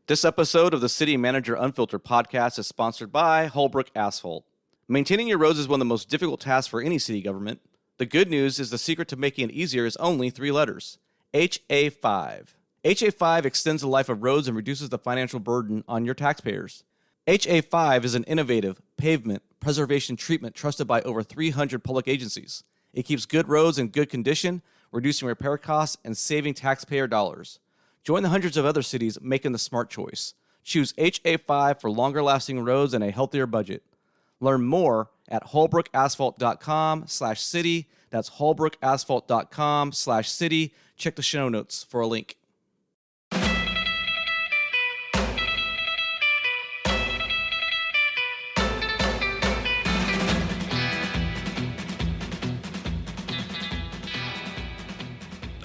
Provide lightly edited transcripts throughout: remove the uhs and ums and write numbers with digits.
This episode of the City Manager Unfiltered podcast is sponsored by Holbrook Asphalt. Maintaining your roads is one of the most difficult tasks for any city government. The good news is the secret to making it easier is only 3 letters: HA5. HA5 extends the life of roads and reduces the financial burden on your taxpayers. HA5 is an innovative pavement preservation treatment trusted by over 300 public agencies. It keeps good roads in good condition, reducing repair costs and saving taxpayer dollars. Join the hundreds of other cities making the smart choice. Choose HA5 for longer-lasting roads and a healthier budget. Learn more at holbrookasphalt.com/city. That's holbrookasphalt.com/city. Check the show notes for a link.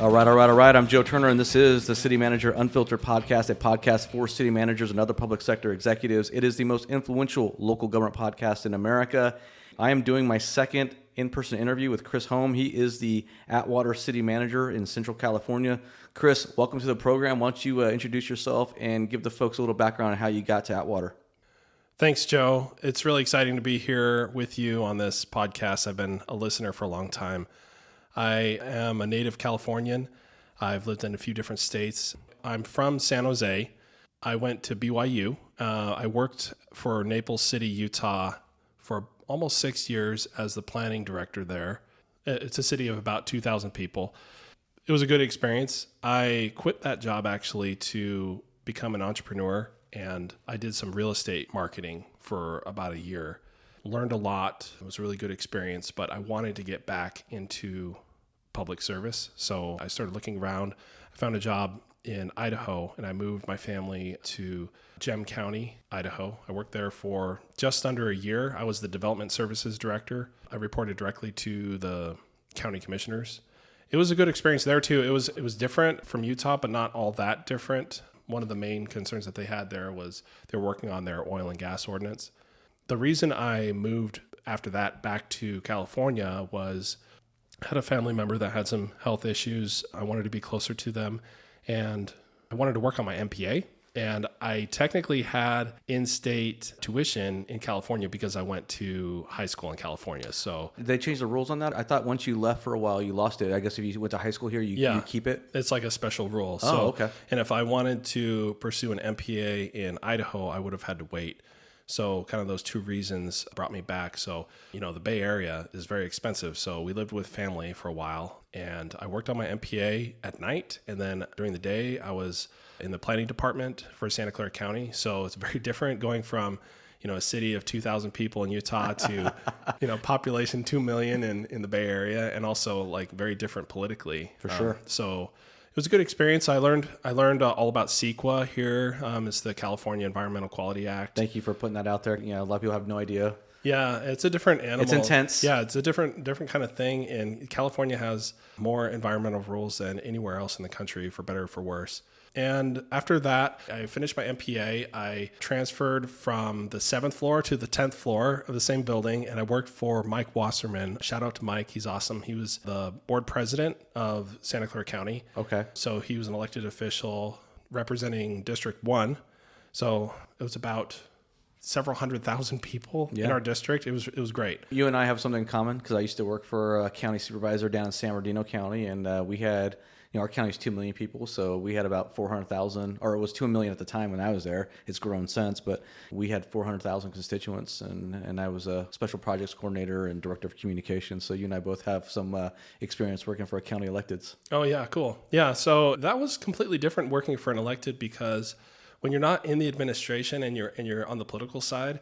All right. I'm Joe Turner, and this is the City Manager Unfiltered podcast, a podcast for city managers and other public sector executives. It is the most influential local government podcast in America. I am doing my second in-person interview with Chris Hoem. He is the Atwater City Manager in Central California. Chris, welcome to the program. Why don't you introduce yourself and give the folks a little background on how you got to Atwater? Thanks, Joe. It's really exciting to be here with you on this podcast. I've been a listener for a long time. I am a native Californian. I've lived in a few different states. I'm from San Jose. I went to BYU. I worked for Naples City, Utah for almost 6 years as the planning director there. It's a city of about 2,000 people. It was a good experience. I quit that job actually to become an entrepreneur, and I did some real estate marketing for about a year. Learned a lot. It was a really good experience, but I wanted to get back into public service. So I started looking around. I found a job in Idaho, and I moved my family to Gem County, Idaho. I worked there for just under a year. I was the development services director. I reported directly to the county commissioners. It was a good experience there too. It was different from Utah, but not all that different. One of the main concerns that they had there was they're working on their oil and gas ordinance. The reason I moved after that back to California was I had a family member that had some health issues. I wanted to be closer to them, and I wanted to work on my MPA. And I technically had in-state tuition in California because I went to high school in California. So Did they change the rules on that? I thought once you left for a while, you lost it. I guess if you went to high school here, you keep it? It's like a special rule. Oh, okay. And if I wanted to pursue an MPA in Idaho, I would have had to wait. So kind of those two reasons brought me back. So, the Bay Area is very expensive. So we lived with family for a while, and I worked on my MPA at night. And then during the day, I was in the planning department for Santa Clara County. So it's very different going from, a city of 2,000 people in Utah to, population 2 million in the Bay Area, and also like very different politically. For sure. So it was a good experience. I learned all about CEQA here. It's the California Environmental Quality Act. Thank you for putting that out there. A lot of people have no idea. Yeah, it's a different animal. It's intense. Yeah, it's a different kind of thing. And California has more environmental rules than anywhere else in the country, for better or for worse. And after that, I finished my MPA. I transferred from the 7th floor to the 10th floor of the same building, and I worked for Mike Wasserman. Shout out to Mike. He's awesome. He was the board president of Santa Clara County. Okay. So he was an elected official representing District 1. So it was about several 100,000 people in our district. It was great. You and I have something in common because I used to work for a county supervisor down in San Bernardino County, and we had, our county is 2 million people, so we had about 400,000, or it was 2 million at the time when I was there. It's grown since, but we had 400,000 constituents, and I was a special projects coordinator and director of communications. So you and I both have some experience working for county electeds. Oh yeah, cool. Yeah, so that was completely different working for an elected, because when you're not in the administration and you're on the political side,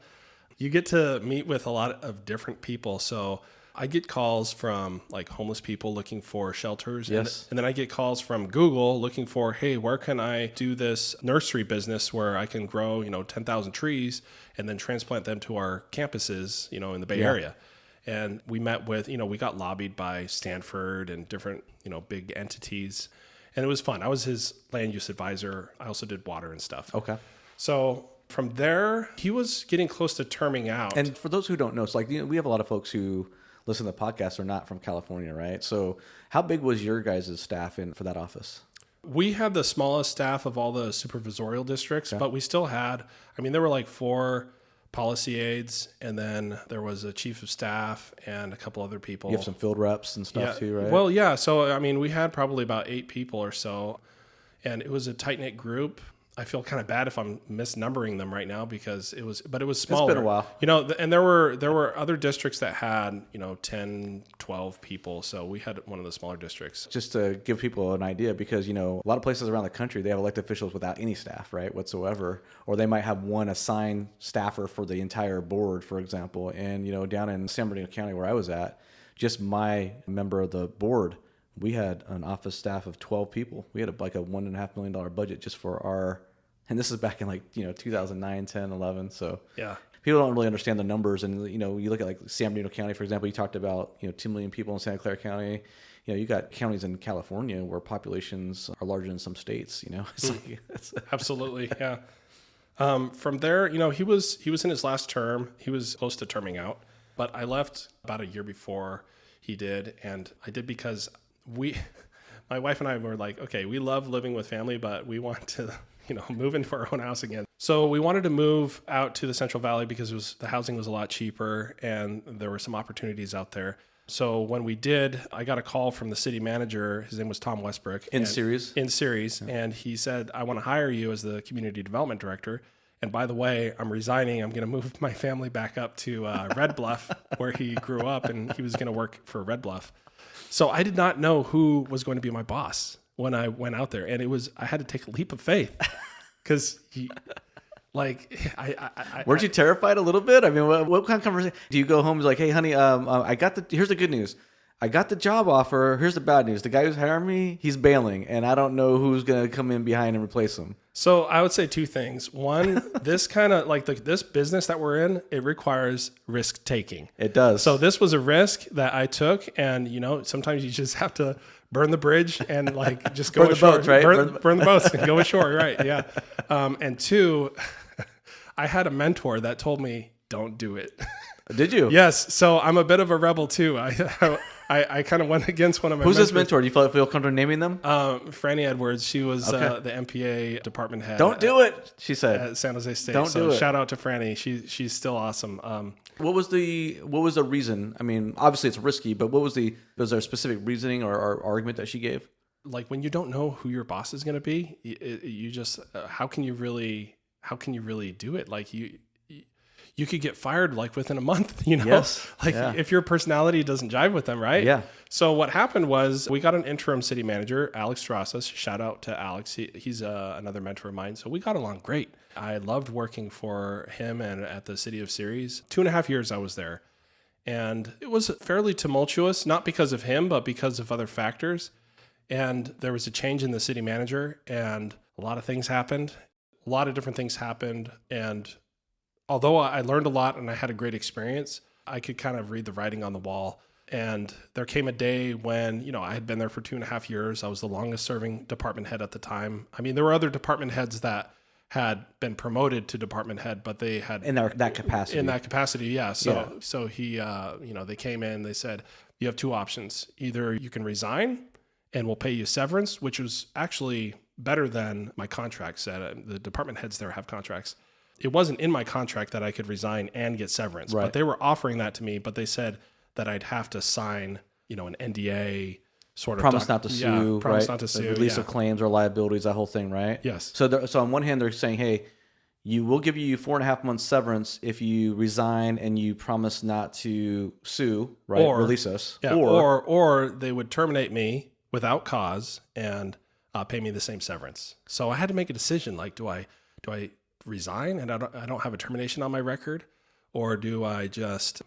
you get to meet with a lot of different people. So I get calls from like homeless people looking for shelters. Yes. And then I get calls from Google looking for, hey, where can I do this nursery business where I can grow, 10,000 trees and then transplant them to our campuses, in the Bay Area. And we met with, we got lobbied by Stanford and different, big entities. And it was fun. I was his land use advisor. I also did water and stuff. Okay. So from there, he was getting close to terming out. And for those who don't know, it's like, we have a lot of folks who listen to the podcast are not from California, right? So how big was your guys' staff for that office? We had the smallest staff of all the supervisorial districts, but we still had, there were like 4 policy aides, and then there was a chief of staff and a couple other people. You have some field reps and stuff too, right? Well, yeah. So, we had probably about 8 people or so, and it was a tight-knit group. I feel kind of bad if I'm misnumbering them right now because it was smaller. It's been a while. And there were other districts that had, 10, 12 people. So we had one of the smaller districts. Just to give people an idea, because, a lot of places around the country, they have elected officials without any staff, right, whatsoever. Or they might have one assigned staffer for the entire board, for example. And, down in San Bernardino County where I was at, just my member of the board, we had an office staff of 12 people. We had like a $1.5 million budget just for our, and this is back in 2009, 10, 11. So yeah, people don't really understand the numbers. And, you look at like San Bernardino County, for example, you talked about, 2 million people in Santa Clara County. You got counties in California where populations are larger than some states, It's absolutely. Yeah. From there, he was in his last term. He was close to terming out, but I left about a year before he did. And I did because my wife and I were like, okay, we love living with family, but we want to, move into our own house again. So we wanted to move out to the Central Valley because the housing was a lot cheaper and there were some opportunities out there. So when we did, I got a call from the city manager. His name was Tom Westbrook. In Ceres. Yeah. And he said, I want to hire you as the community development director. And by the way, I'm resigning. I'm going to move my family back up to Red Bluff, where he grew up, and he was going to work for Red Bluff. So I did not know who was going to be my boss when I went out there. And I had to take a leap of faith because weren't you terrified a little bit? What kind of conversation? Do you go home and be like, hey, honey, here's the good news. I got the job offer. Here's the bad news. The guy who's hiring me, he's bailing, and I don't know who's going to come in behind and replace him. So I would say 2 things. One, this kind of this business that we're in, it requires risk taking. It does. So this was a risk that I took, and sometimes you just have to burn the bridge and just go burn ashore. The boats, right? Burn the boats and go ashore, right? Yeah. And 2, I had a mentor that told me, don't do it. Did you? Yes. So I'm a bit of a rebel too. I kind of went against one of my Who's mentors. this mentor? Do you feel comfortable naming them? Franny Edwards. She was the MPA department head. Don't do it, she said. At San Jose State. Don't do it. Shout out to Franny. She's still awesome. What was the reason? Obviously it's risky, but was there a specific reasoning or argument that she gave? Like when you don't know who your boss is going to be, you just how can you really do it? Like you could get fired within a month, Yes. If your personality doesn't jive with them, right? Yeah. So what happened was we got an interim city manager, Alex Strasas. Shout out to Alex. He's another mentor of mine. So we got along great. I loved working for him and at the city of Ceres. 2.5 years I was there. And it was fairly tumultuous, not because of him, but because of other factors. And there was a change in the city manager and a lot of things happened. A lot of different things happened. And although I learned a lot and I had a great experience, I could kind of read the writing on the wall. And there came a day when, I had been there for 2.5 years. I was the longest serving department head at the time. There were other department heads that had been promoted to department head, but they had in that capacity. In that capacity, yeah. So he, they came in, they said, you have 2 options. Either you can resign and we'll pay you severance, which was actually better than my contract said. The department heads there have contracts. It wasn't in my contract that I could resign and get severance, right. But they were offering that to me, but they said that I'd have to sign, an NDA sort of promise not to sue, promise right? not to sue, the release of claims or liabilities, that whole thing, right? Yes. So on one hand, they're saying, hey, we'll give you 4.5 months severance if you resign and you promise not to sue, right? Or release us. Yeah, or they would terminate me without cause and pay me the same severance. So I had to make a decision. Like, do I resign and I don't have a termination on my record, or do I just?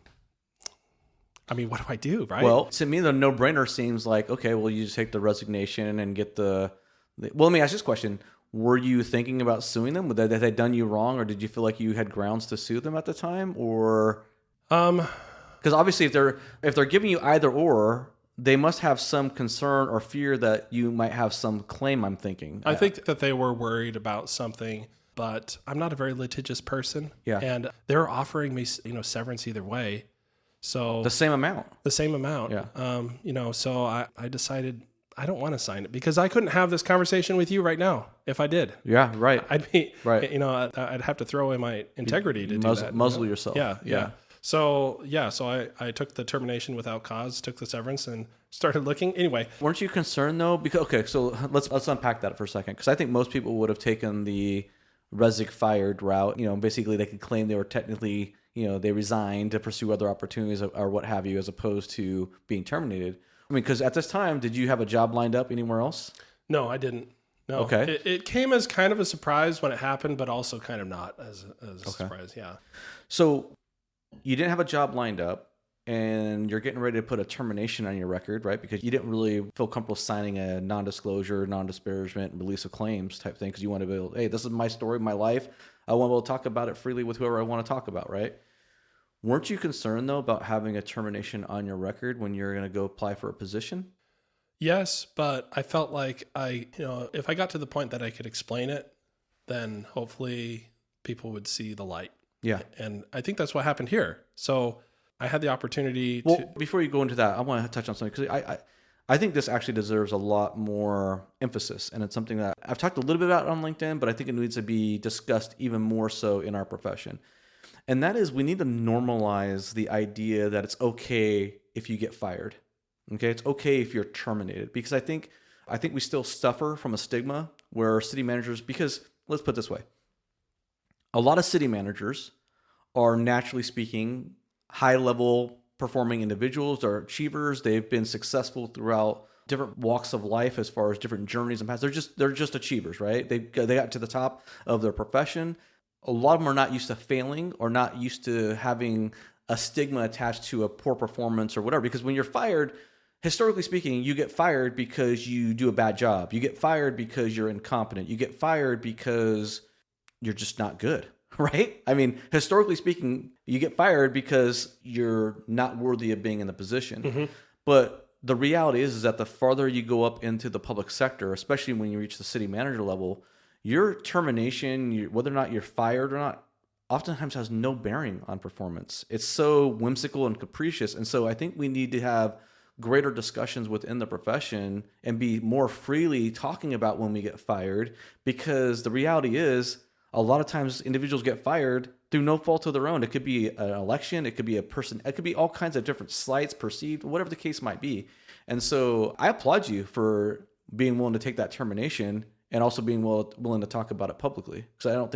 What do I do, right? Well, to me, the no-brainer seems like, okay, well, you just take the resignation and get the. Well, let me ask this question: were you thinking about suing them? Had they done you wrong, or did you feel like you had grounds to sue them at the time, or? Because obviously, if they're giving you either or, they must have some concern or fear that you might have some claim. I'm thinking. I think that they were worried about something, but I'm not a very litigious person. Yeah. And they're offering me, severance either way. So the same amount. The same amount. Yeah. So I decided I don't want to sign it because I couldn't have this conversation with you right now if I did. Yeah, right. I'd be, Right. I'd have to throw away my integrity to do that. Muzzle yourself. Yeah. So I took the termination without cause, took the severance, and started looking. Anyway, Weren't you concerned though? Because okay, so let's unpack that for a second, because I think most people would have taken the fired route. Basically they could claim they were technically, they resigned to pursue other opportunities or what have you, as opposed to being terminated. I mean, because at this time, did you have a job lined up anywhere else? no, I didn't. No. Okay. It came as kind of a surprise when it happened, but also kind of not as a surprise. Yeah. So you didn't have a job lined up, and you're getting ready to put a termination on your record, right? Because you didn't really feel comfortable signing a non-disclosure, non-disparagement, release of claims type thing, because you want to be able, hey, this is my story, my life. I want to be able to talk about it freely with whoever I want to talk about, right? Weren't you concerned, though, about having a termination on your record when you're going to go apply for a position? Yes, but I felt like if I got to the point that I could explain it, then hopefully people would see the light. Yeah. And I think that's what happened here. So I had the opportunity Well, to... before you go into that, I want to touch on something, because I think this actually deserves a lot more emphasis, and it's something that I've talked a little bit about on LinkedIn, but I think it needs to be discussed even more so in our profession. And that is, we need to normalize the idea that it's okay if you get fired. Okay, it's okay if you're terminated, because I think we still suffer from a stigma where city managers, because let's put it this way, a lot of city managers are, naturally speaking, high-level performing individuals. They're achievers. They've been successful throughout different walks of life as far as different journeys and paths. They're just achievers, right? They got to the top of their profession. A lot of them are not used to failing, or not used to having a stigma attached to a poor performance or whatever. Because when you're fired, historically speaking, you get fired because you do a bad job. You get fired because you're incompetent. You get fired because you're just not good, right? I mean, historically speaking, you get fired because you're not worthy of being in the position. Mm-hmm. But the reality is that the farther you go up into the public sector, especially when you reach the city manager level, your termination, whether or not you're fired or not, oftentimes has no bearing on performance. It's so whimsical and capricious. And so I think we need to have greater discussions within the profession and be more freely talking about when we get fired, because the reality is a lot of times individuals get fired through no fault of their own. It could be an election, it could be a person, it could be all kinds of different slights, perceived, whatever the case might be. And so I applaud you for being willing to take that termination, and also being willing to talk about it publicly, because I don't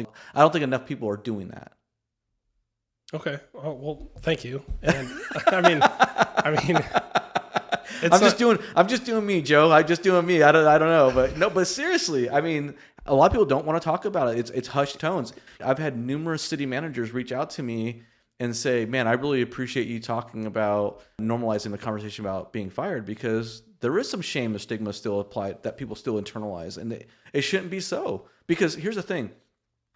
think enough people are doing that. Okay. Oh, well, thank you. And I mean, I'm just doing me, Joe. I'm just doing me. I don't know, but seriously, I mean, a lot of people don't want to talk about it. It's hushed tones. I've had numerous city managers reach out to me and say, "Man, I really appreciate you talking about normalizing the conversation about being fired, because there is some shame and stigma still applied that people still internalize, and it shouldn't be so." Because here's the thing: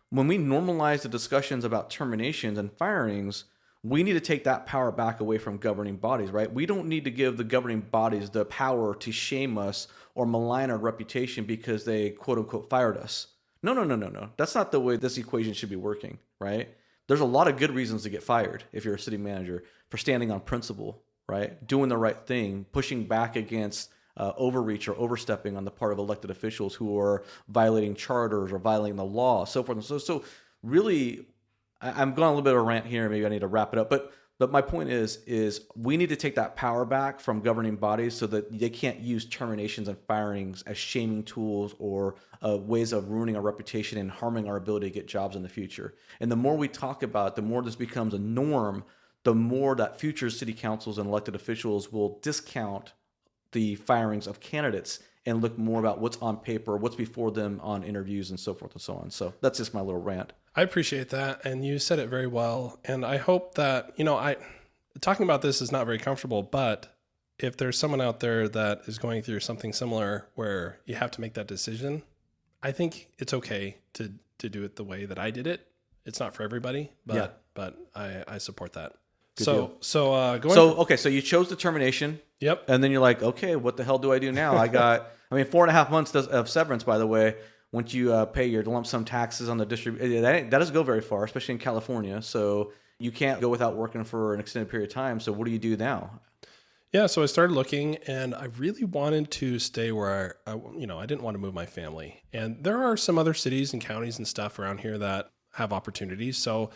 when we normalize the discussions about terminations and firings, we need to take that power back away from governing bodies, right? We don't need to give the governing bodies the power to shame us or malign our reputation because they quote unquote fired us. No. That's not the way this equation should be working, right? There's a lot of good reasons to get fired if you're a city manager: for standing on principle, right? Doing the right thing, pushing back against overreach or overstepping on the part of elected officials who are violating charters or violating the law, so forth and so. So really, I'm going a little bit of a rant here. Maybe I need to wrap it up. But my point is we need to take that power back from governing bodies so that they can't use terminations and firings as shaming tools or ways of ruining our reputation and harming our ability to get jobs in the future. And the more we talk about it, the more this becomes a norm, the more that future city councils and elected officials will discount the firings of candidates and look more about what's on paper, what's before them on interviews, and so forth and so on. So that's just my little rant. I appreciate that, and you said it very well. And I hope that, talking about this is not very comfortable, but if there's someone out there that is going through something similar where you have to make that decision, I think it's okay to do it the way that I did it. It's not for everybody, but I support that. So you chose the termination. Yep. And then you're like, okay, what the hell do I do now? I got, 4.5 months of severance, by the way, once you pay your lump sum taxes on the that doesn't go very far, especially in California. So you can't go without working for an extended period of time. So what do you do now? Yeah, so I started looking, and I really wanted to stay where I didn't want to move my family. And there are some other cities and counties and stuff around here that have opportunities. So,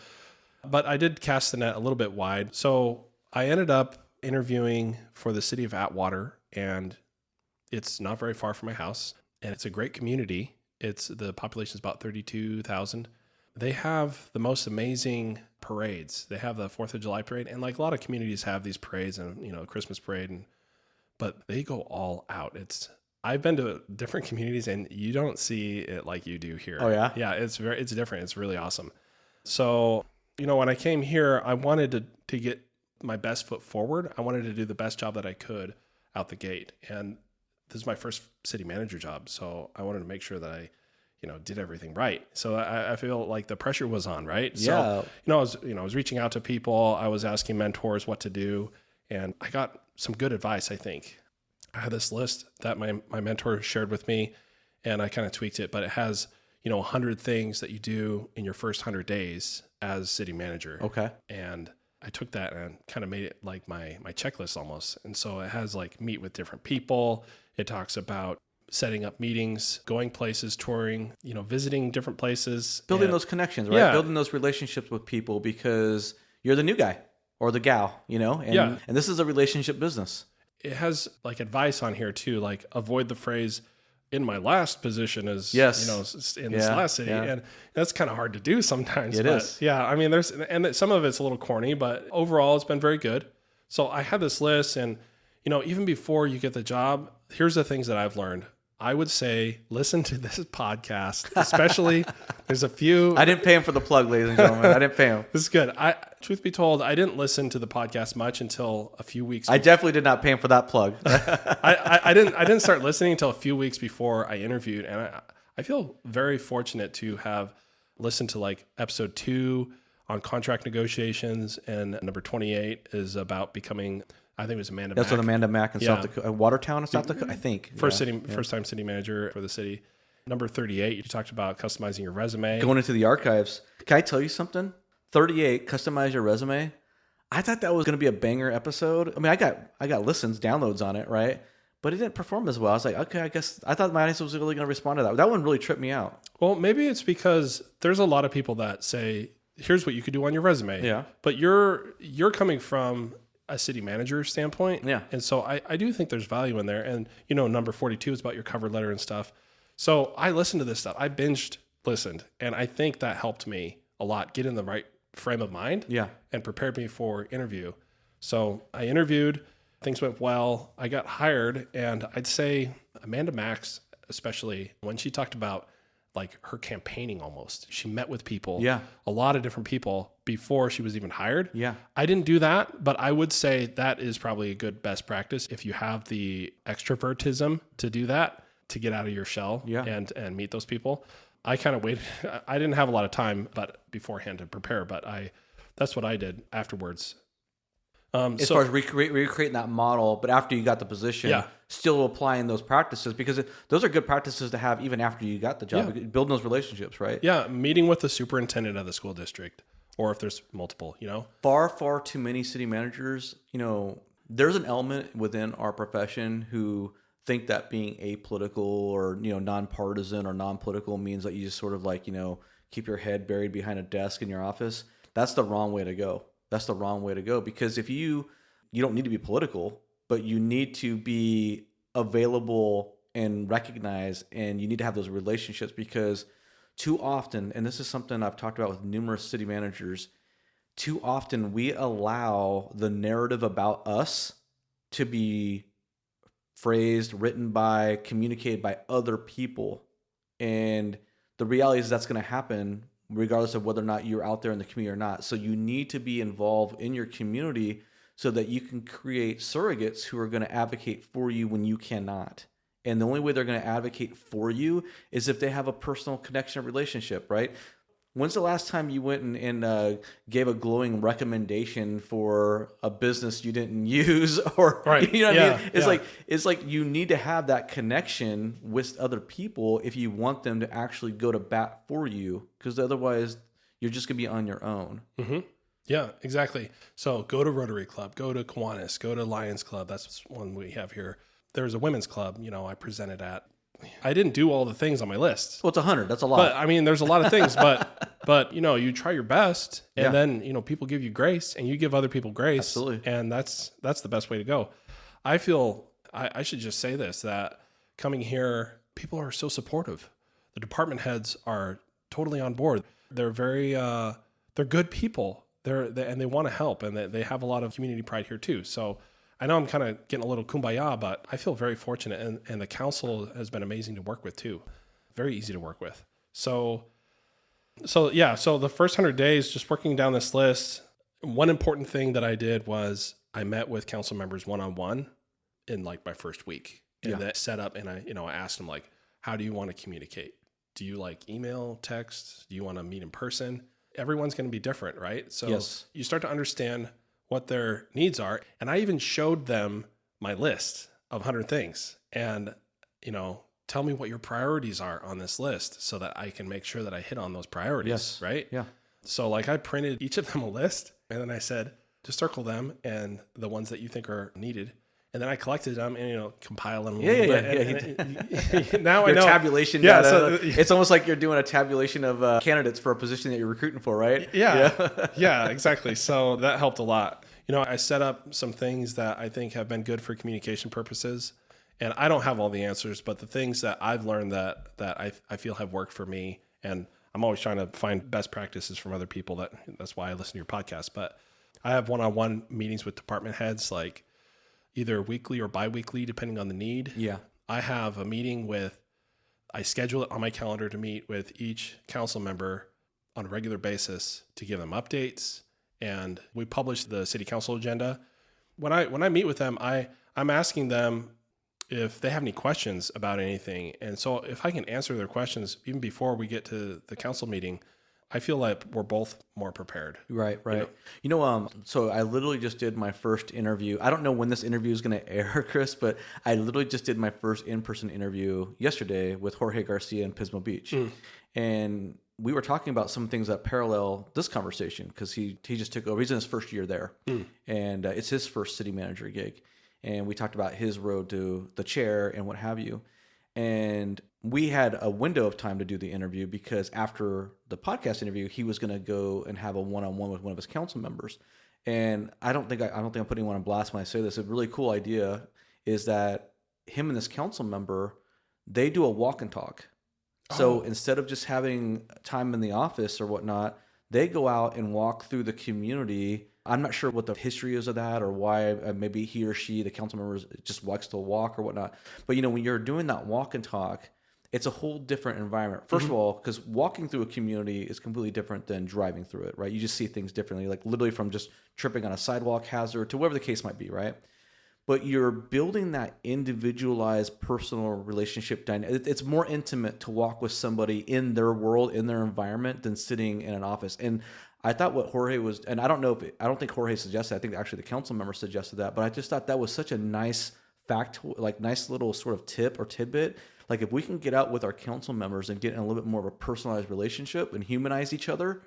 but I did cast the net a little bit wide. So I ended up interviewing for the City of Atwater, and it's not very far from my house, and it's a great community. The population is about 32,000. They have the most amazing parades. They have the 4th of July parade, and like a lot of communities have these parades and, Christmas parade, but they go all out. I've been to different communities and you don't see it like you do here. Oh yeah? Yeah, it's different. It's really awesome. So, when I came here, I wanted to get my best foot forward. I wanted to do the best job that I could out the gate. And this is my first city manager job. So I wanted to make sure that I did everything right. So I feel like the pressure was on, right? Yeah. So, I was reaching out to people. I was asking mentors what to do, and I got some good advice, I think. I had this list that my mentor shared with me, and I kind of tweaked it, but it has, 100 things that you do in your first 100 days as city manager. Okay. And I took that and kind of made it like my checklist almost. And so it has like meet with different people. It talks about setting up meetings, going places, touring, visiting different places. Building those connections, right? Yeah. Building those relationships with people because you're the new guy or the gal, and this is a relationship business. It has like advice on here too, like avoid the phrase in my last position as, Yes. in this last city. Yeah. And that's kind of hard to do sometimes. It is. Yeah. I mean, some of it's a little corny, but overall it's been very good. So I had this list and, even before you get the job, here's the things that I've learned. I would say, listen to this podcast, especially there's a few. I didn't pay him for the plug, ladies and gentlemen. I didn't pay him. This is good. Truth be told, I didn't listen to the podcast much until a few weeks. I definitely did not pay him for that plug. I didn't start listening until a few weeks before I interviewed. And I feel very fortunate to have listened to like episode 2 on contract negotiations. And number 28 is about becoming, I think it was Amanda That's Mack. what Amanda Mack in South Dakota, Watertown in South Dakota, I think. First time city manager for the city. Number 38, you talked about customizing your resume. Going into the archives. Can I tell you something? 38, customize your resume. I thought that was going to be a banger episode. I mean, I got listens, downloads on it, right? But it didn't perform as well. I was like, okay, I guess I thought my audience was really going to respond to that. That one really tripped me out. Well, maybe it's because there's a lot of people that say, here's what you could do on your resume. Yeah. But you're coming from a city manager standpoint. Yeah. And so I do think there's value in there. And, number 42 is about your cover letter and stuff. So I listened to this stuff. I listened. And I think that helped me a lot get in the right frame of mind. Yeah. And prepared me for interview. So I interviewed, things went well. I got hired. And I'd say Amanda Max, especially when she talked about like her campaigning almost. She met with people, a lot of different people before she was even hired. Yeah. I didn't do that, but I would say that is probably a good best practice if you have the extrovertism to do that, to get out of your shell and meet those people. I kind of waited. I didn't have a lot of time beforehand to prepare, but that's what I did afterwards. As far as recreating that model, but after you got the position, still applying those practices, because those are good practices to have even after you got the job, building those relationships, right? Yeah, meeting with the superintendent of the school district, or if there's multiple, Far too many city managers, there's an element within our profession who think that being apolitical or, nonpartisan or non-political means that you just sort of like, keep your head buried behind a desk in your office. That's the wrong way to go. That's the wrong way to go, because if you don't need to be political, but you need to be available and recognized, and you need to have those relationships, because too often, and this is something I've talked about with numerous city managers, too often we allow the narrative about us to be phrased, written by, communicated by other people. And the reality is that's going to happen regardless of whether or not you're out there in the community or not. So you need to be involved in your community so that you can create surrogates who are going to advocate for you when you cannot. And the only way they're going to advocate for you is if they have a personal connection or relationship, right? When's the last time you went and gave a glowing recommendation for a business you didn't use, or right. You know what I mean? It's like you need to have that connection with other people if you want them to actually go to bat for you, because otherwise you're just gonna be on your own. Mm-hmm. Yeah, exactly. So go to Rotary Club, go to Kiwanis, go to Lions Club. That's one we have here. There's a women's club, I presented at. I didn't do all the things on my list. Well, it's 100. That's a lot. But I mean, there's a lot of things, but you try your best, and then people give you grace, and you give other people grace. Absolutely. And that's the best way to go. I feel I should just say this, that coming here, people are so supportive. The department heads are totally on board. They're very they're good people. And they want to help, and they have a lot of community pride here too. So I know I'm kind of getting a little kumbaya, but I feel very fortunate, and the council has been amazing to work with too. Very easy to work with. So the first 100 days, just working down this list, one important thing that I did was I met with council members one-on-one in like my first week, and that set up, and I asked them, like, how do you want to communicate? Do you like email, text? Do you want to meet in person? Everyone's going to be different, right? So you start to understand what their needs are. And I even showed them my list of 100 things, and, tell me what your priorities are on this list so that I can make sure that I hit on those priorities, right? Yeah. So like I printed each of them a list, and then I said, just circle them and the ones that you think are needed. And then I collected them and, compile them. Now I know. Tabulation data. So, it's almost like you're doing a tabulation of candidates for a position that you're recruiting for, right? Yeah, exactly. So that helped a lot. I set up some things that I think have been good for communication purposes. And I don't have all the answers, but the things that I've learned that I feel have worked for me, and I'm always trying to find best practices from other people. That's why I listen to your podcast. But I have one-on-one meetings with department heads, like either weekly or bi-weekly, depending on the need. Yeah. I have a meeting I schedule it on my calendar to meet with each council member on a regular basis to give them updates. And we publish the city council agenda. When I meet with them, I'm asking them if they have any questions about anything. And so if I can answer their questions even before we get to the council meeting, I feel like we're both more prepared. Right. So I literally just did my first interview. I don't know when this interview is going to air, Chris, but I literally just did my first in-person interview yesterday with Jorge Garcia in Pismo Beach. And we were talking about some things that parallel this conversation, because he just took over. He's in his first year there, and it's his first city manager gig. And we talked about his road to the chair and what have you. And we had a window of time to do the interview, because after the podcast interview, he was going to go and have a one-on-one with one of his council members. And I don't think I'm putting anyone on blast when I say this. A really cool idea is that him and this council member, they do a walk and talk. So instead of just having time in the office or whatnot, they go out and walk through the community. I'm not sure what the history is of that, or why maybe he or she, the council members, just likes to walk or whatnot. But when you're doing that walk and talk, it's a whole different environment. First of all, because walking through a community is completely different than driving through it, right? You just see things differently, like literally from just tripping on a sidewalk hazard to whatever the case might be, right? But you're building that individualized personal relationship dynamic. It's more intimate to walk with somebody in their world, in their environment, than sitting in an office. And I thought what Jorge was, and I don't think Jorge suggested, I think actually the council member suggested that, but I just thought that was such a nice fact, like nice little sort of tip or tidbit. Like if we can get out with our council members and get in a little bit more of a personalized relationship and humanize each other,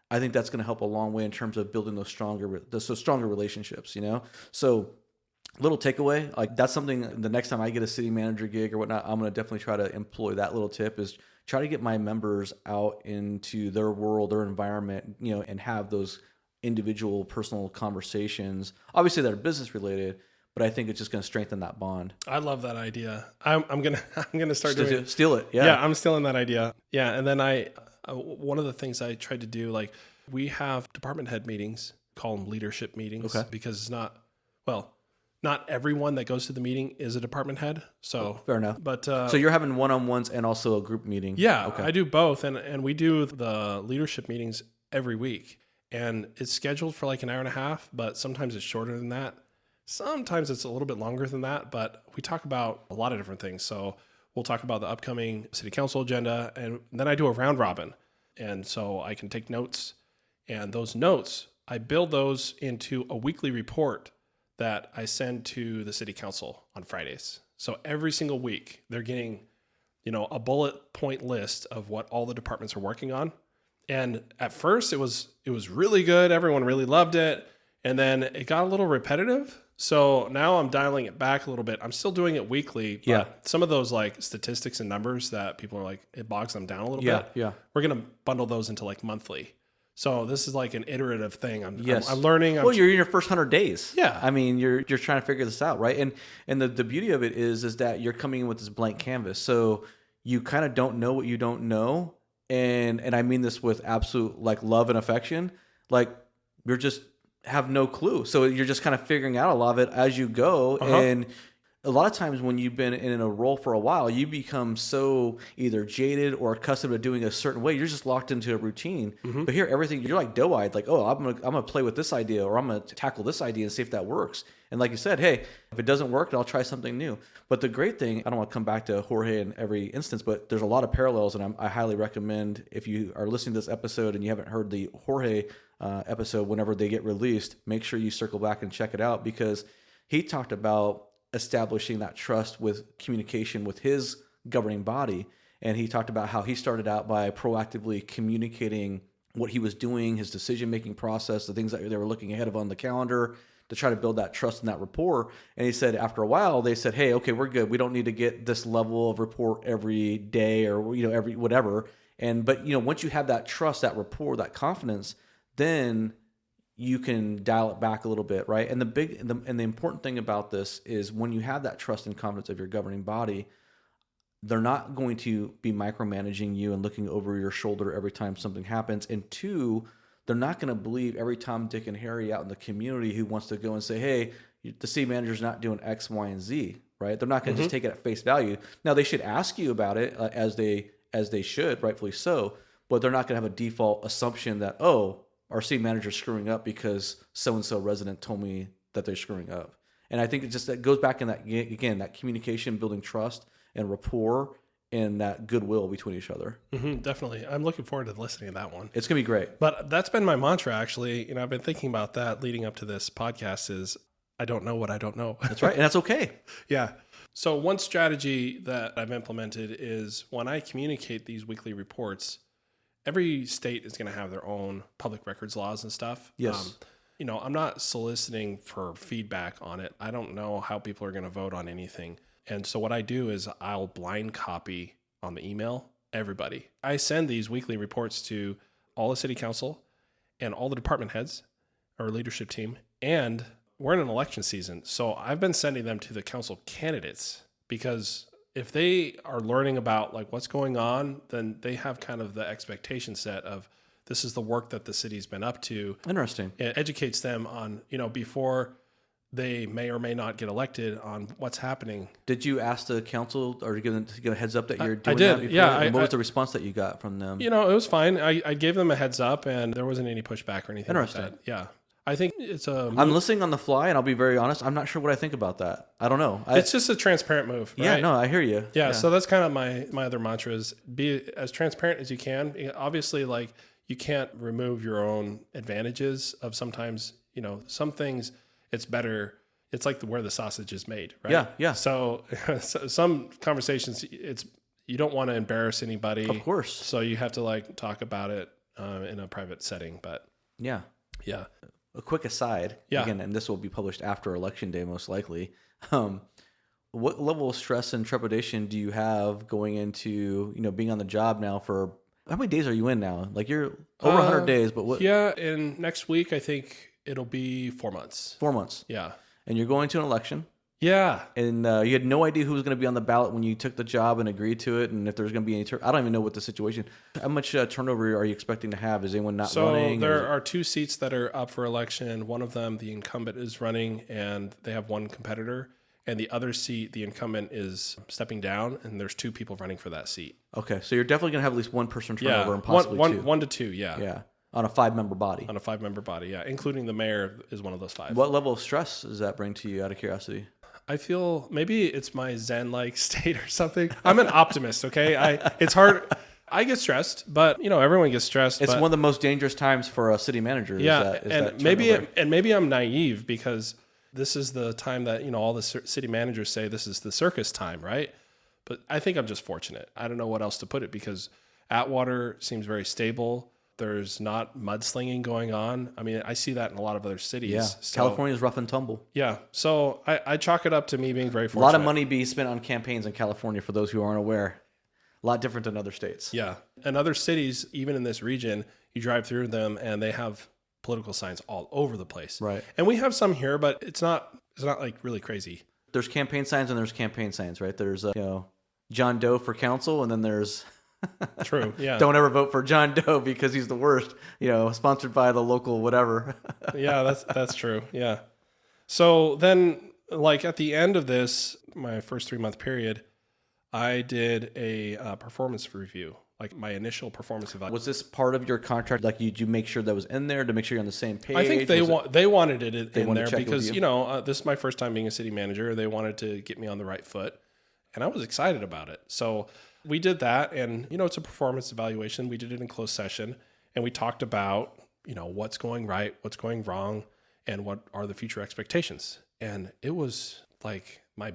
I think that's going to help a long way in terms of building those stronger relationships, So little takeaway, like that's something the next time I get a city manager gig or whatnot, I'm going to definitely try to employ that little tip, is try to get my members out into their world, their environment, and have those individual personal conversations, obviously that are business related, but I think it's just going to strengthen that bond. I love that idea. I'm gonna start doing steal it. Yeah, I'm stealing that idea. Yeah, and then one of the things I tried to do, like we have department head meetings, call them leadership meetings, because it's not everyone that goes to the meeting is a department head. So fair enough. But so you're having one-on-ones and also a group meeting. Yeah, I do both, and we do the leadership meetings every week, and it's scheduled for like an hour and a half, but sometimes it's shorter than that. Sometimes it's a little bit longer than that, but we talk about a lot of different things. So we'll talk about the upcoming city council agenda, and then I do a round robin. And so I can take notes, and those notes, I build those into a weekly report that I send to the city council on Fridays. So every single week they're getting, a bullet point list of what all the departments are working on. And at first it was really good. Everyone really loved it. And then it got a little repetitive. So now I'm dialing it back a little bit. I'm still doing it weekly, but some of those like statistics and numbers that people are like, it bogs them down a little bit. Yeah. We're going to bundle those into like monthly. So this is like an iterative thing. I'm Yes. learning. Well, you're in your first 100 days. Yeah. I mean, you're trying to figure this out, right? And the beauty of it is that you're coming in with this blank canvas. So you kind of don't know what you don't know. And I mean this with absolute like love and affection. Like you're just have no clue. So you're just kind of figuring out a lot of it as you go. And a lot of times when you've been in a role for a while, you become so either jaded or accustomed to doing a certain way. You're just locked into a routine. But here, everything, you're like doe-eyed, like, oh, I'm gonna play with this idea, or I'm gonna tackle this idea and see if that works. And like you said, hey, if it doesn't work, I'll try something new. But the great thing, I don't want to come back to Jorge in every instance, but there's a lot of parallels, and I highly recommend if you are listening to this episode and you haven't heard the Jorge episode, whenever they get released, make sure you circle back and check it out, because he talked about establishing that trust with communication with his governing body. And he talked about how he started out by proactively communicating what he was doing, his decision-making process, the things that they were looking ahead of on the calendar to try to build that trust and that rapport. And he said after a while, they said, hey, okay, we're good. We don't need to get this level of report every day or, every whatever. But, once you have that trust, that rapport, that confidence, then you can dial it back a little bit, right? And the important thing about this is when you have that trust and confidence of your governing body, they're not going to be micromanaging you and looking over your shoulder every time something happens. And two, they're not going to believe every Tom, Dick, and Harry out in the community who wants to go and say, hey, the city manager's not doing X, Y, and Z, right? They're not going to just take it at face value. Now, they should ask you about it as they should, rightfully so, but they're not going to have a default assumption that, oh, our city manager's screwing up because so-and-so resident told me that they're screwing up. And I think that goes back in that, again, that communication, building trust and rapport and that goodwill between each other. Definitely. I'm looking forward to listening to that one. It's going to be great. But that's been my mantra, actually. I've been thinking about that leading up to this podcast is I don't know what I don't know. That's right. And that's okay. Yeah. So one strategy that I've implemented is when I communicate these weekly reports, every state is going to have their own public records laws and stuff. Yes. I'm not soliciting for feedback on it. I don't know how people are going to vote on anything. And so what I do is I'll blind copy on the email everybody. I send these weekly reports to all the city council and all the department heads or leadership team. And we're in an election season. So I've been sending them to the council candidates because if they are learning about like what's going on, then they have kind of the expectation set of this is the work that the city's been up to. Interesting. It educates them on, before they may or may not get elected on what's happening. Did you ask the council or give a heads up that you're doing I did, that before? yeah. And what was the response that you got from them? It was fine. I gave them a heads up and there wasn't any pushback or anything like that. Yeah. I think it's I'm listening on the fly, and I'll be very honest. I'm not sure what I think about that. I don't know. It's just a transparent move. Right? Yeah, no, I hear you. Yeah, so that's kind of my other mantra is be as transparent as you can. Obviously, like you can't remove your own advantages of sometimes, some things it's better. It's like where the sausage is made, right? Yeah, yeah. So some conversations, you don't want to embarrass anybody. Of course. So you have to like talk about it in a private setting. But yeah. A quick aside, again, and this will be published after Election Day most likely. What level of stress and trepidation do you have going into, being on the job now for, how many days are you in now? Like you're over 100 days, but what? Yeah, in next week, I think it'll be 4 months. 4 months. Yeah. And you're going to an election. Yeah. And you had no idea who was going to be on the ballot when you took the job and agreed to it, and if there's going to be any I don't even know what the situation. How much turnover are you expecting to have? Is anyone not running? So there are 2 seats that are up for election. One of them, the incumbent is running, and they have one competitor. And the other seat, the incumbent is stepping down, and there's 2 people running for that seat. Okay, so you're definitely going to have at least one person turnover and possibly 2. 1 to 2, yeah. Yeah, on a 5-member body. On a 5-member body, yeah, including the mayor is one of those 5. What level of stress does that bring to you, out of curiosity? I feel maybe it's my Zen-like state or something. I'm an optimist, okay? It's hard. I get stressed, but everyone gets stressed. It's one of the most dangerous times for a city manager. Yeah, maybe I'm naive because this is the time that all the city managers say this is the circus time, right? But I think I'm just fortunate. I don't know what else to put it because Atwater seems very stable. There's not mudslinging going on. I mean, I see that in a lot of other cities. Yeah. So, California's rough and tumble. Yeah. So I chalk it up to me being very A fortunate. lot of money being spent on campaigns in California, for those who aren't aware. A lot different than other states. Yeah. And other cities, even in this region, you drive through them and they have political signs all over the place. Right. And we have some here, but it's not like really crazy. There's campaign signs and there's campaign signs, right? There's, John Doe for council, and then there's True. Yeah. don't ever vote for John Doe because he's the worst, sponsored by the local whatever. Yeah, that's true. Yeah. So then, like at the end of this, my first 3-month period, I did a performance review, like my initial performance evaluation. Was this part of your contract? Like, you make sure that was in there to make sure you're on the same page? I think they wanted it in there because, you? This is my first time being a city manager. They wanted to get me on the right foot, and I was excited about it. So we did that, and, it's a performance evaluation. We did it in closed session, and we talked about, what's going right, what's going wrong, and what are the future expectations. And it was like I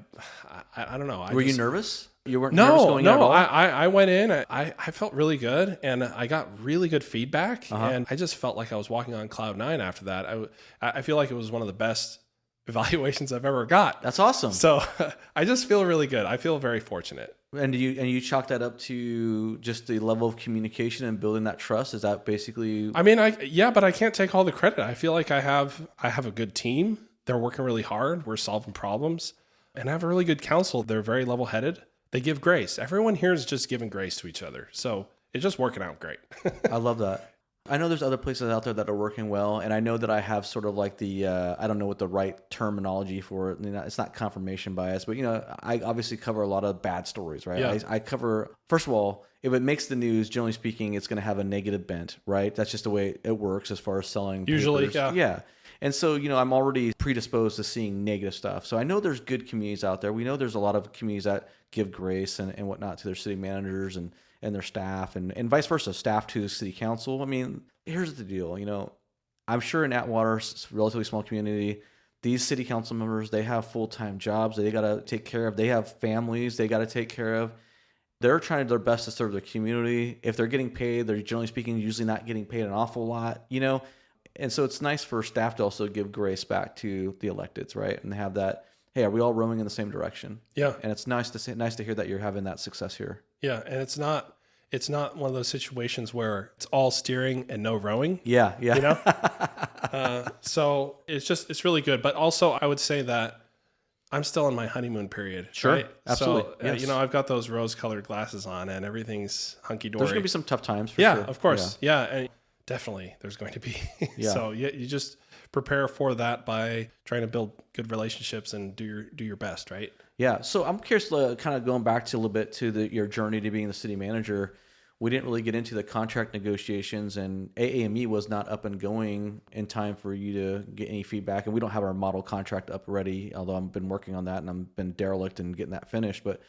don't know. Were you nervous? You weren't nervous going in at all? I went in. I felt really good, and I got really good feedback, and I just felt like I was walking on cloud 9 after that. I feel like it was one of the best evaluations I've ever got. That's awesome. So I just feel really good. I feel very fortunate. And you chalk that up to just the level of communication and building that trust? Is that basically? I mean, but I can't take all the credit. I feel like I have a good team. They're working really hard. We're solving problems, and I have a really good council. They're very level-headed. They give grace. Everyone here is just giving grace to each other. So it's just working out great. I love that. I know there's other places out there that are working well, and I know that I have sort of like the, I don't know what the right terminology for it. It's not confirmation bias, but, I obviously cover a lot of bad stories, right? Yeah. I cover, first of all, if it makes the news, generally speaking, it's going to have a negative bent, right? That's just the way it works as far as selling Usually, papers. Yeah. And so, I'm already predisposed to seeing negative stuff. So I know there's good communities out there. We know there's a lot of communities that give grace and whatnot to their city managers and their staff and vice versa, staff to the city council. I mean, here's the deal. I'm sure in Atwater, it's a relatively small community, these city council members, they have full-time jobs that they got to take care of. They have families they got to take care of. They're trying their best to serve their community. If they're getting paid, they're generally speaking usually not getting paid an awful lot, And so it's nice for staff to also give grace back to the electeds, right? And have that, hey, are we all rowing in the same direction? Yeah. And it's nice to hear that you're having that success here. Yeah, and it's not one of those situations where it's all steering and no rowing. Yeah. So it's really good. But also, I would say that I'm still in my honeymoon period. Sure, right? absolutely. So, yes. I've got those rose-colored glasses on, and everything's hunky-dory. There's going to be some tough times for sure. sure. Of course. Yeah, and definitely there's going to be. Yeah. So you just prepare for that by trying to build good relationships and do your best, right? Yeah. So I'm curious, kind of going back to a little bit to your journey to being the city manager. We didn't really get into the contract negotiations, and AAME was not up and going in time for you to get any feedback. And we don't have our model contract up ready, although I've been working on that and I've been derelict in getting that finished. But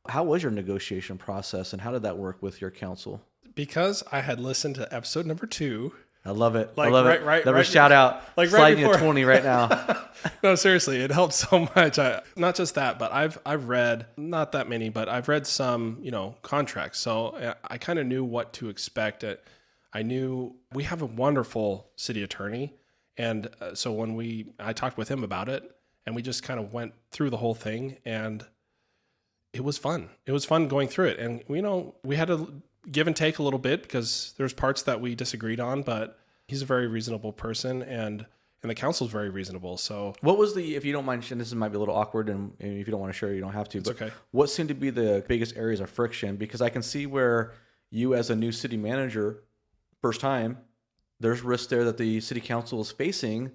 how was your negotiation process, and how did that work with your council? Because I had listened to episode number 2. I love it. Like, I love it. Another shout out. Like sliding right before. a 20 right now. No, seriously, it helped so much. Not just that, but I've read, not that many, but I've read some, contracts. So I kind of knew what to expect. I knew we have a wonderful city attorney. And so when I talked with him about it, and we just kind of went through the whole thing, and it was fun. It was fun going through it. And, we had to give and take a little bit because there's parts that we disagreed on, but he's a very reasonable person, and the council's very reasonable. So what was if you don't mind, and this might be a little awkward, and if you don't want to share, you don't have to, but okay. What seemed to be the biggest areas of friction? Because I can see where you as a new city manager, first time, there's risk there that the city council is facing,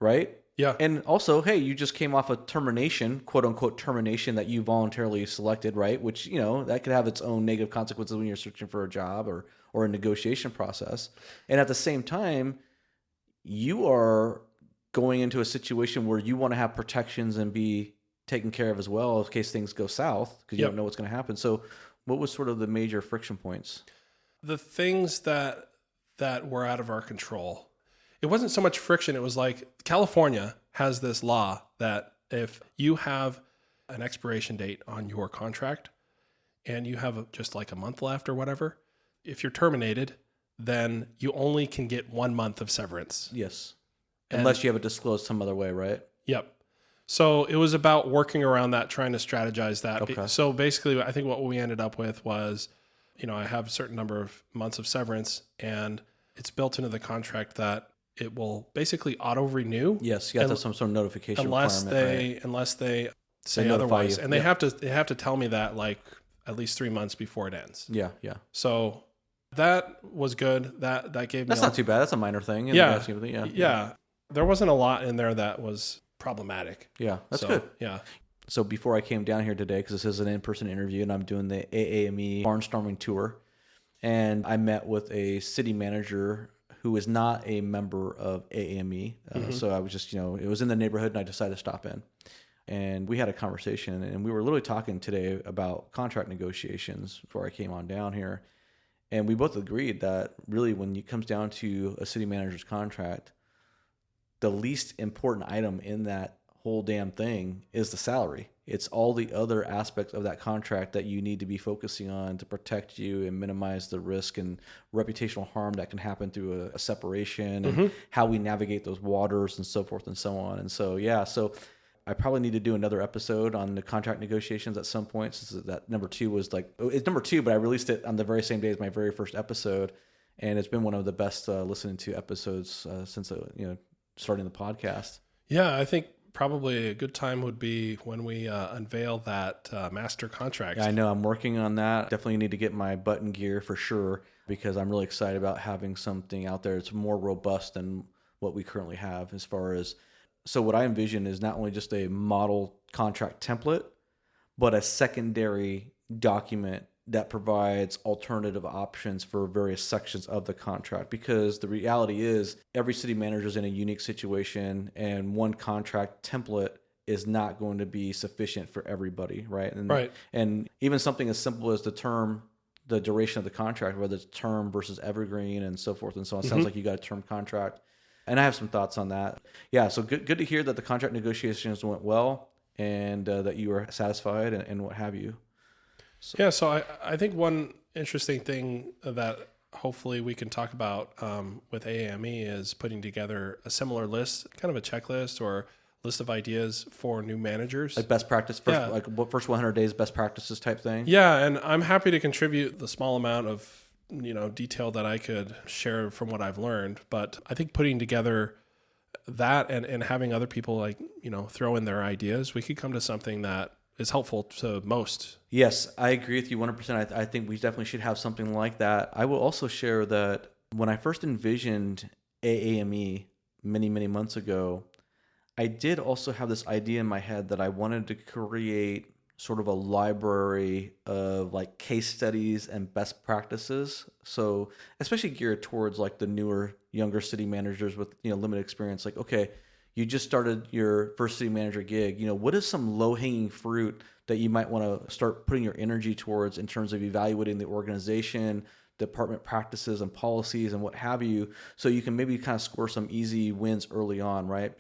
right? Yeah. And also, hey, you just came off a termination, quote unquote termination that you voluntarily selected, right? Which, that could have its own negative consequences when you're searching for a job or a negotiation process. And at the same time, you are going into a situation where you want to have protections and be taken care of as well in case things go south, because you don't know what's going to happen. So what was sort of the major friction points? The things that were out of our control. It wasn't so much friction. It was like California has this law that if you have an expiration date on your contract and you have just like a month left or whatever, if you're terminated, then you only can get 1 month of severance. Yes. And- Unless you have it disclosed some other way, right? Yep. So it was about working around that, trying to strategize that. Okay. So basically, I think what we ended up with was, I have a certain number of months of severance, and it's built into the contract that it will basically auto renew. Yes, you have to have some sort of notification unless requirement. unless they say notify otherwise, you. and they have to tell me that like at least 3 months before it ends. Yeah. So that was good. That gave me. That's not too bad. That's a minor thing. Yeah. There wasn't a lot in there that was problematic. Yeah, that's good. Yeah. So before I came down here today, because this is an in-person interview and I'm doing the AAME barnstorming tour, and I met with a city manager who is not a member of AAME. So I was just, it was in the neighborhood and I decided to stop in. And we had a conversation, and we were literally talking today about contract negotiations before I came on down here. And we both agreed that really when it comes down to a city manager's contract, the least important item in that whole damn thing is the salary. It's all the other aspects of that contract that you need to be focusing on to protect you and minimize the risk and reputational harm that can happen through a separation and how we navigate those waters and so forth and so on. And so, so I probably need to do another episode on the contract negotiations at some point. Since that number 2 was it's number 2, but I released it on the very same day as my very first episode. And it's been one of the best listening to episodes since, starting the podcast. Yeah, I think probably a good time would be when we unveil that master contract. Yeah, I know. I'm working on that. Definitely need to get my butt in gear for sure, because I'm really excited about having something out there that's more robust than what we currently have as far as. So what I envision is not only just a model contract template, but a secondary document that provides alternative options for various sections of the contract. Because the reality is every city manager is in a unique situation, and one contract template is not going to be sufficient for everybody, right? And even something as simple as the duration of the contract, whether it's term versus evergreen and so forth and so on. It sounds like you got a term contract. And I have some thoughts on that. Yeah, so good to hear that the contract negotiations went well and that you were satisfied and what have you. So I think one interesting thing that hopefully we can talk about with AAME is putting together a similar list, kind of a checklist or list of ideas for new managers. Like best practice, first 100 days best practices type thing? Yeah, and I'm happy to contribute the small amount of detail that I could share from what I've learned. But I think putting together that and having other people throw in their ideas, we could come to something that is helpful to most. Yes, I agree with you 100%. I think we definitely should have something like that. I will also share that when I first envisioned AAME many, many months ago, I did also have this idea in my head that I wanted to create sort of a library of case studies and best practices. So especially geared towards the newer, younger city managers with limited experience. Okay, you just started your first city manager gig. What is some low-hanging fruit that you might want to start putting your energy towards in terms of evaluating the organization, department practices and policies and what have you, so you can maybe kind of score some easy wins early on, right?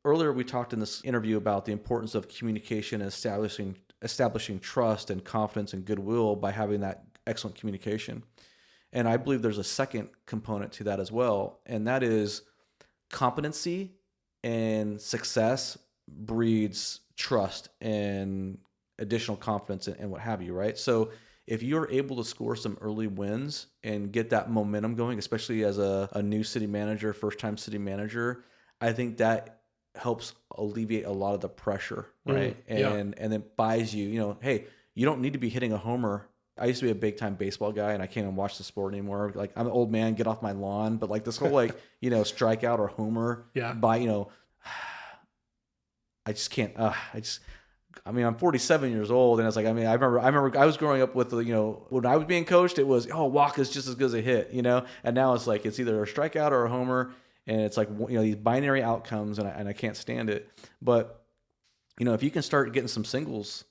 Earlier, we talked in this interview about the importance of communication and establishing trust and confidence and goodwill by having that excellent communication. And I believe there's a second component to that as well, and that is competency and success breeds trust and additional confidence and what have you, right? So if you're able to score some early wins and get that momentum going, especially as a new city manager, first-time city manager, I think that helps alleviate a lot of the pressure, right? And it buys you, hey, you don't need to be hitting a homer. I used to be a big time baseball guy and I can't even watch the sport anymore. I'm an old man, get off my lawn. But this whole strikeout or homer by, I just can't, I'm 47 years old and it's I remember I was growing up with, when I was being coached, it was, walk is just as good as a hit, and now it's either a strikeout or a homer. And it's these binary outcomes, and I can't stand it. But if you can start getting some singles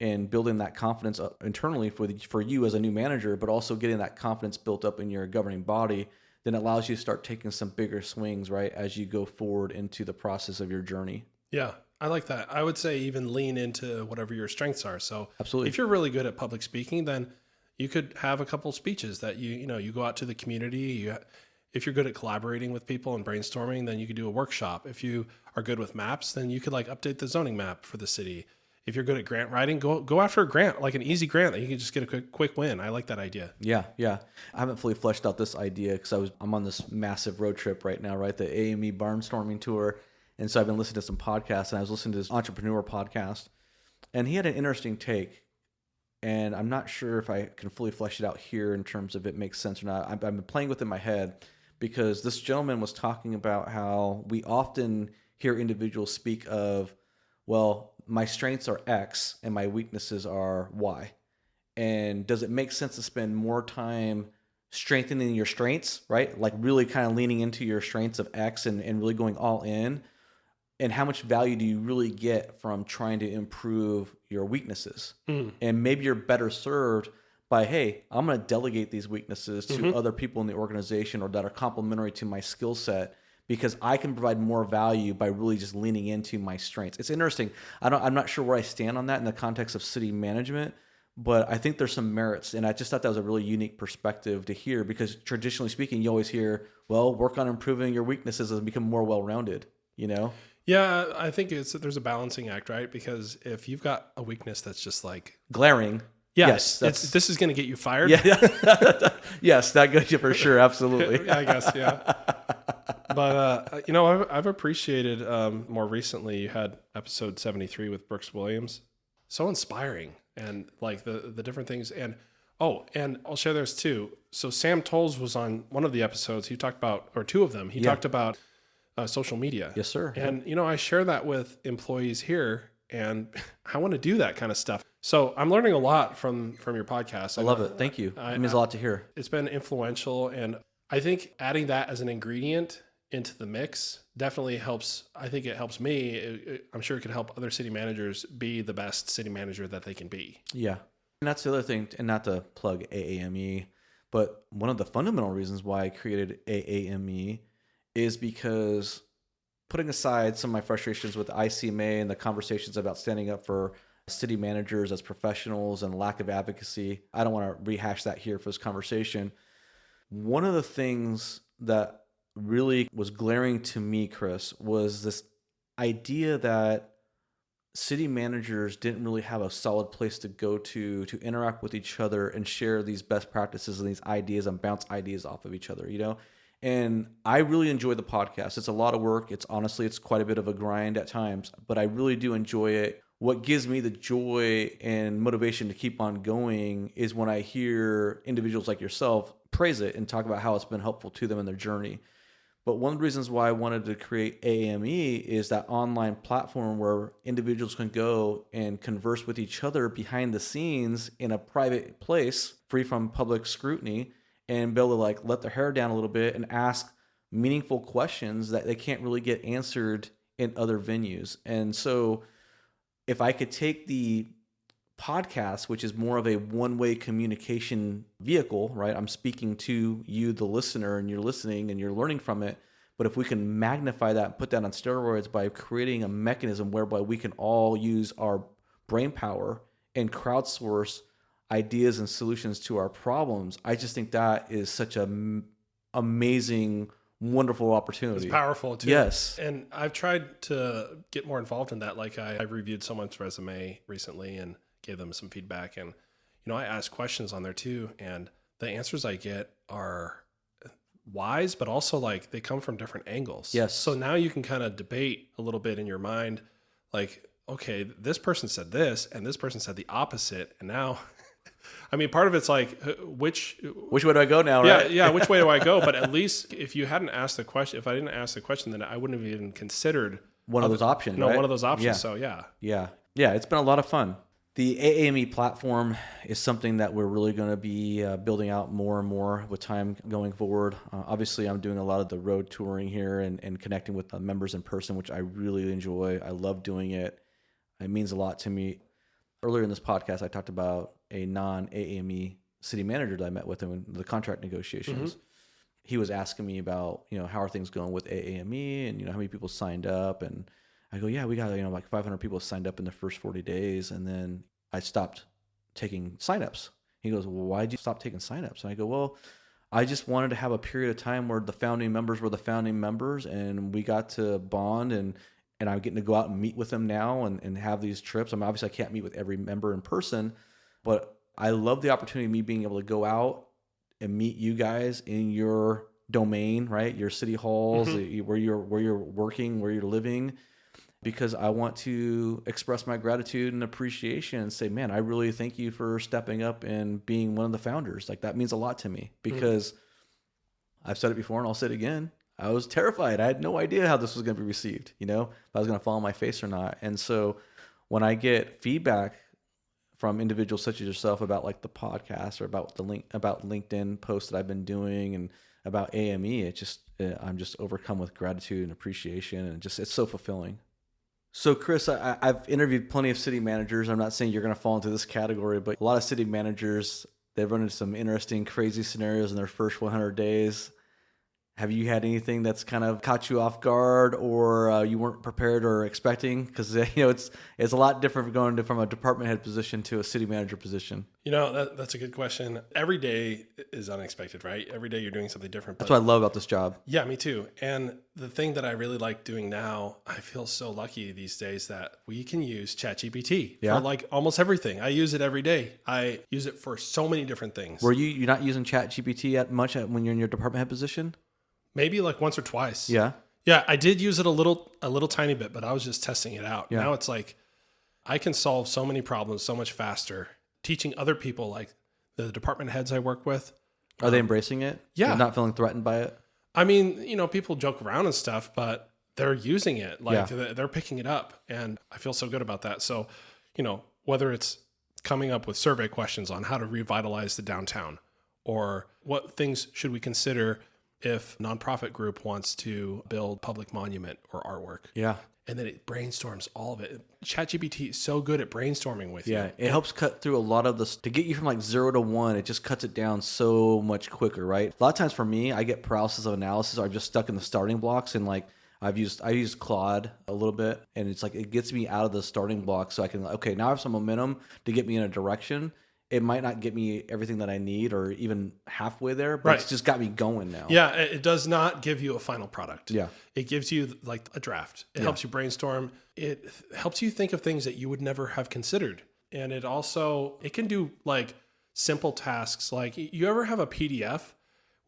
and building that confidence up internally for you as a new manager, but also getting that confidence built up in your governing body, then it allows you to start taking some bigger swings, right, as you go forward into the process of your journey. Yeah, I like that. I would say even lean into whatever your strengths are. So absolutely, if you're really good at public speaking, then You could have a couple speeches that you go out to the community. If you're good at collaborating with people and brainstorming, then you could do a workshop. If you are good with maps, then you could like update the zoning map for the city. If you're good at grant writing, go after a grant, like an easy grant that you can just get a quick win. I like that idea. Yeah. I haven't fully fleshed out this idea because I'm on this massive road trip right now, right? The AME barnstorming tour. And so I've been listening to some podcasts, and I was listening to this entrepreneur podcast, and he had an interesting take. And I'm not sure if I can fully flesh it out here in terms of it makes sense or not. I've been playing with it in my head because this gentleman was talking about how we often hear individuals speak of, well, my strengths are X and my weaknesses are Y. And does it make sense to spend more time strengthening your strengths, right? Like really kind of leaning into your strengths of X and really going all in? And how much value do you really get from trying to improve your weaknesses? And maybe you're better served by, hey, I'm going to delegate these weaknesses to other people in the organization or that are complementary to my skill set, because I can provide more value by really just leaning into my strengths. It's interesting. I'm not sure where I stand on that in the context of city management, but I think there's some merits. And I just thought that was a really unique perspective to hear, because traditionally speaking, you always hear, well, work on improving your weaknesses and become more well-rounded, you know? Yeah, I think there's a balancing act, right? Because if you've got a weakness that's just like glaring. yes, this is going to get you fired. Yeah. Yes, that goes you for sure. Absolutely. I guess, yeah. But, I've appreciated more recently, you had episode 73 with Brooks Williams. So inspiring. And like the different things. And I'll share theirs too. So Sam Tolles was on one of the episodes. He talked about, or two of them, he talked about social media. Yes, sir. And, I share that with employees here, and I want to do that kind of stuff. So I'm learning a lot from your podcast. I love it. Thank you. It means a lot to hear. It's been influential. And I think adding that as an ingredient into the mix definitely helps. I think it helps me. I'm sure it could help other city managers be the best city manager that they can be. Yeah. And that's the other thing, and not to plug AAME, but one of the fundamental reasons why I created AAME is because, putting aside some of my frustrations with ICMA and the conversations about standing up for city managers as professionals and lack of advocacy, I don't want to rehash that here for this conversation. One of the things that really was glaring to me, Chris, was this idea that city managers didn't really have a solid place to go to interact with each other and share these best practices and these ideas and bounce ideas off of each other, And I really enjoy the podcast. It's a lot of work. It's quite a bit of a grind at times, but I really do enjoy it. What gives me the joy and motivation to keep on going is when I hear individuals like yourself praise it and talk about how it's been helpful to them in their journey. But one of the reasons why I wanted to create AME is that online platform where individuals can go and converse with each other behind the scenes in a private place, free from public scrutiny, and be able to like let their hair down a little bit and ask meaningful questions that they can't really get answered in other venues. And so if I could take the podcast, which is more of a one-way communication vehicle, right? I'm speaking to you, the listener, and you're listening and you're learning from it. But if we can magnify that and put that on steroids by creating a mechanism whereby we can all use our brain power and crowdsource ideas and solutions to our problems, I just think that is such an amazing, wonderful opportunity. It's powerful too. Yes. And I've tried to get more involved in that. Like I reviewed someone's resume recently and gave them some feedback. And, I ask questions on there too. And the answers I get are wise, but also like they come from different angles. Yes. So now you can kind of debate a little bit in your mind, like, okay, this person said this and this person said the opposite. And now, part of it's like, which way do I go now, right? Yeah, which way do I go? But at least if you hadn't asked the question, if I didn't ask the question, then I wouldn't have even considered one of those options, right? One of those options. Yeah. So yeah. Yeah, it's been a lot of fun. The AAME platform is something that we're really going to be building out more and more with time going forward. Obviously, I'm doing a lot of the road touring here and connecting with members in person, which I really enjoy. I love doing it. It means a lot to me. Earlier in this podcast, I talked about a non-AAME city manager that I met with in the contract negotiations. Mm-hmm. He was asking me about, how are things going with AAME and, how many people signed up. And I go, yeah, we got, like 500 people signed up in the first 40 days. And then I stopped taking signups. He goes, well, why'd you stop taking signups? And I go, well, I just wanted to have a period of time where the founding members were the founding members, and we got to bond, and I'm getting to go out and meet with them now and have these trips. I mean, obviously I can't meet with every member in person, but I love the opportunity of me being able to go out and meet you guys in your domain, right? Your city halls, where you're working, where you're living, because I want to express my gratitude and appreciation and say, man, I really thank you for stepping up and being one of the founders. Like, that means a lot to me, because I've said it before and I'll say it again. I was terrified. I had no idea how this was going to be received, if I was going to fall on my face or not. And so when I get feedback from individuals such as yourself about like the podcast or about about LinkedIn posts that I've been doing and about AME, I'm just overcome with gratitude and appreciation, and it's so fulfilling. So Chris, I've interviewed plenty of city managers. I'm not saying you're going to fall into this category, but a lot of city managers, they've run into some interesting, crazy scenarios in their first 100 days. Have you had anything that's kind of caught you off guard, or you weren't prepared or expecting? Because it's a lot different from a department head position to a city manager position. That's a good question. Every day is unexpected, right? Every day you're doing something different. That's what I love about this job. Yeah, me too. And the thing that I really like doing now, I feel so lucky these days that we can use ChatGPT for like almost everything. I use it every day. I use it for so many different things. Were you're not using ChatGPT much when you're in your department head position? Maybe like once or twice. Yeah. Yeah, I did use it a little tiny bit, but I was just testing it out. Yeah. Now it's like I can solve so many problems so much faster. Teaching other people, like the department heads I work with. Are they embracing it? Yeah. They're not feeling threatened by it? I mean, people joke around and stuff, but they're using it. Like they're picking it up, and I feel so good about that. So, whether it's coming up with survey questions on how to revitalize the downtown, or what things should we consider if a nonprofit group wants to build public monument or artwork. Yeah. And then it brainstorms all of it. ChatGPT is so good at brainstorming with you. Yeah, it helps cut through a lot of this. To get you from like 0 to 1, it just cuts it down so much quicker, right? A lot of times for me, I get paralysis of analysis, or I'm just stuck in the starting blocks, and like I used Claude a little bit, and it's like it gets me out of the starting blocks so I can, okay, now I have some momentum to get me in a direction. It might not get me everything that I need or even halfway there, but It's just got me going now. Yeah, it does not give you a final product. Yeah. It gives you like a draft. It helps you brainstorm. It helps you think of things that you would never have considered. And it can do like simple tasks. Like, you ever have a PDF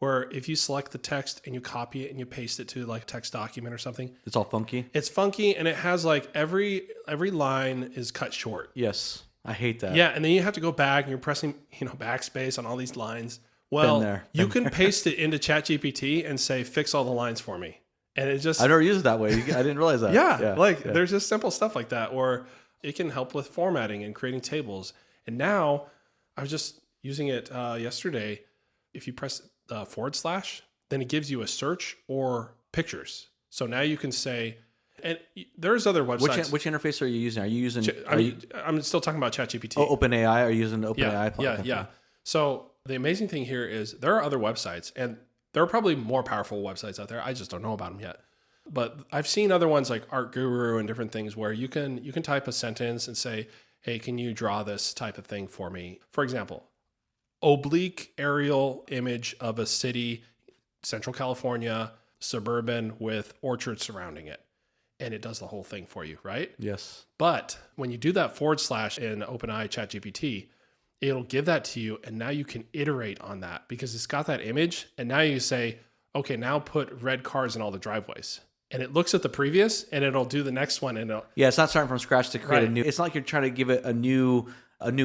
where if you select the text and you copy it and you paste it to like a text document or something, it's all funky. It's funky, and it has like every line is cut short. Yes. I hate that. Yeah, and then you have to go back and you're pressing, backspace on all these lines. Well, you can paste it into ChatGPT and say, fix all the lines for me. And it just... I never used it that way. I didn't realize that. There's just simple stuff like that. Or it can help with formatting and creating tables. And now, I was just using it yesterday. If you press / then it gives you a search or pictures. So now you can say... And there's other websites. Which interface are you using? Are you using... I'm still talking about ChatGPT. Oh, OpenAI? Are you using the OpenAI platform? Yeah. So the amazing thing here is there are other websites, and there are probably more powerful websites out there. I just don't know about them yet. But I've seen other ones like Art Guru and different things where you can type a sentence and say, hey, can you draw this type of thing for me? For example, oblique aerial image of a city, Central California, suburban, with orchards surrounding it. And it does the whole thing for you, right? Yes. But when you do that / in OpenAI ChatGPT, it'll give that to you, and now you can iterate on that because it's got that image, and now you say, okay, now put red cars in all the driveways. And it looks at the previous, and it'll do the next one. And it's not starting from scratch to create a new... It's not like you're trying to give it a new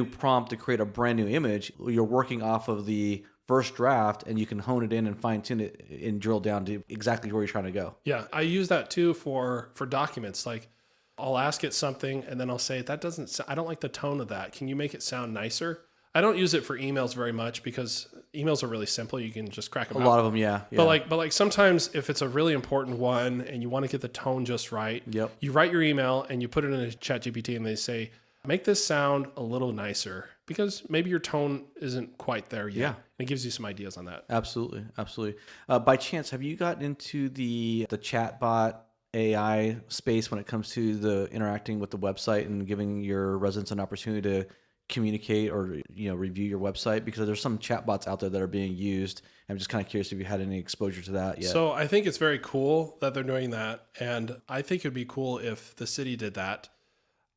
prompt to create a brand new image. You're working off of the first draft, and you can hone it in and fine tune it and drill down to exactly where you're trying to go. Yeah, I use that too for documents. Like, I'll ask it something, and then I'll say, I don't like the tone of that. Can you make it sound nicer? I don't use it for emails very much because emails are really simple. You can just crack them out. A lot of them, yeah. But like sometimes if it's a really important one and you want to get the tone just right, you write your email and you put it in a ChatGPT, and they say, make this sound a little nicer because maybe your tone isn't quite there yet. Yeah. And it gives you some ideas on that. Absolutely. By chance, have you gotten into the chatbot AI space when it comes to the interacting with the website and giving your residents an opportunity communicate or review your website? Because there's some chatbots out there that are being used. I'm just kind of curious if you had any exposure to that yet. So I think it's very cool that they're doing that. And I think it'd be cool if the city did that.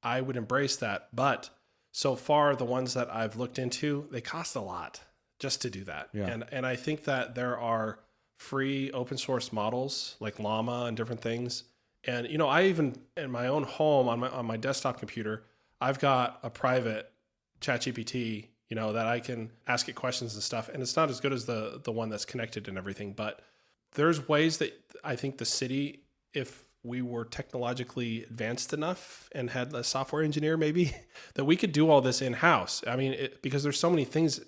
I would embrace that. But so far, the ones that I've looked into, they cost a lot just to do that. Yeah. And I think that there are free open source models like Llama and different things. And, I even in my own home on my desktop computer, I've got a private ChatGPT, that I can ask it questions and stuff. And it's not as good as the one that's connected and everything, but there's ways that I think the city, if we were technologically advanced enough and had a software engineer maybe, that we could do all this in-house. I mean, because there's so many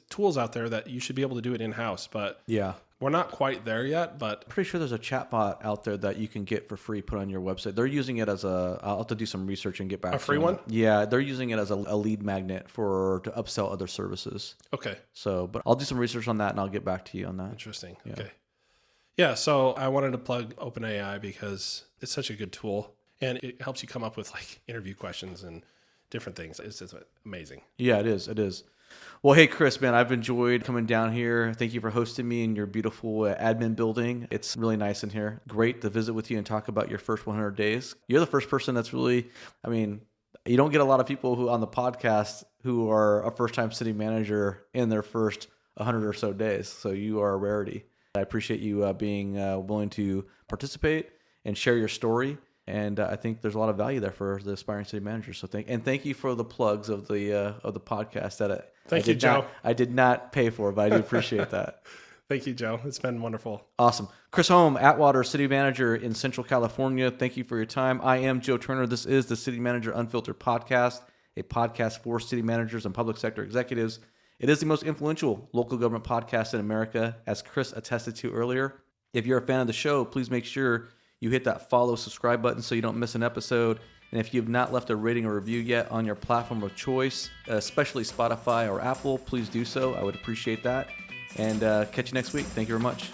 tools out there that you should be able to do it in-house, but yeah, we're not quite there yet. But I'm pretty sure there's a chatbot out there that you can get for free, put on your website. They're using it as I'll have to do some research and get back to you. A free one? Yeah, they're using it as a lead magnet to upsell other services. Okay. So, but I'll do some research on that and I'll get back to you on that. Interesting. Yeah. Okay. Yeah, so I wanted to plug OpenAI because it's such a good tool and it helps you come up with like interview questions and different things. It's just amazing. Yeah, it is. It is. Well, hey, Chris, man, I've enjoyed coming down here. Thank you for hosting me in your beautiful admin building. It's really nice in here. Great to visit with you and talk about your first 100 days. You're the first person that's really, you don't get a lot of people who on the podcast who are a first-time city manager in their first 100 or so days. So you are a rarity. I appreciate you being willing to participate and share your story. And I think there's a lot of value there for the aspiring city manager. So thank you for the plugs of the podcast that Thank you, Joe. I did not pay for, but I do appreciate that. Thank you, Joe. It's been wonderful. Awesome. Chris Hoem, Atwater City Manager in Central California. Thank you for your time. I am Joe Turner. This is the City Manager Unfiltered podcast, a podcast for city managers and public sector executives. It is the most influential local government podcast in America, as Chris attested to earlier. If you're a fan of the show, please make sure you hit that follow, subscribe button so you don't miss an episode. And if you've not left a rating or review yet on your platform of choice, especially Spotify or Apple, please do so. I would appreciate that. And catch you next week. Thank you very much.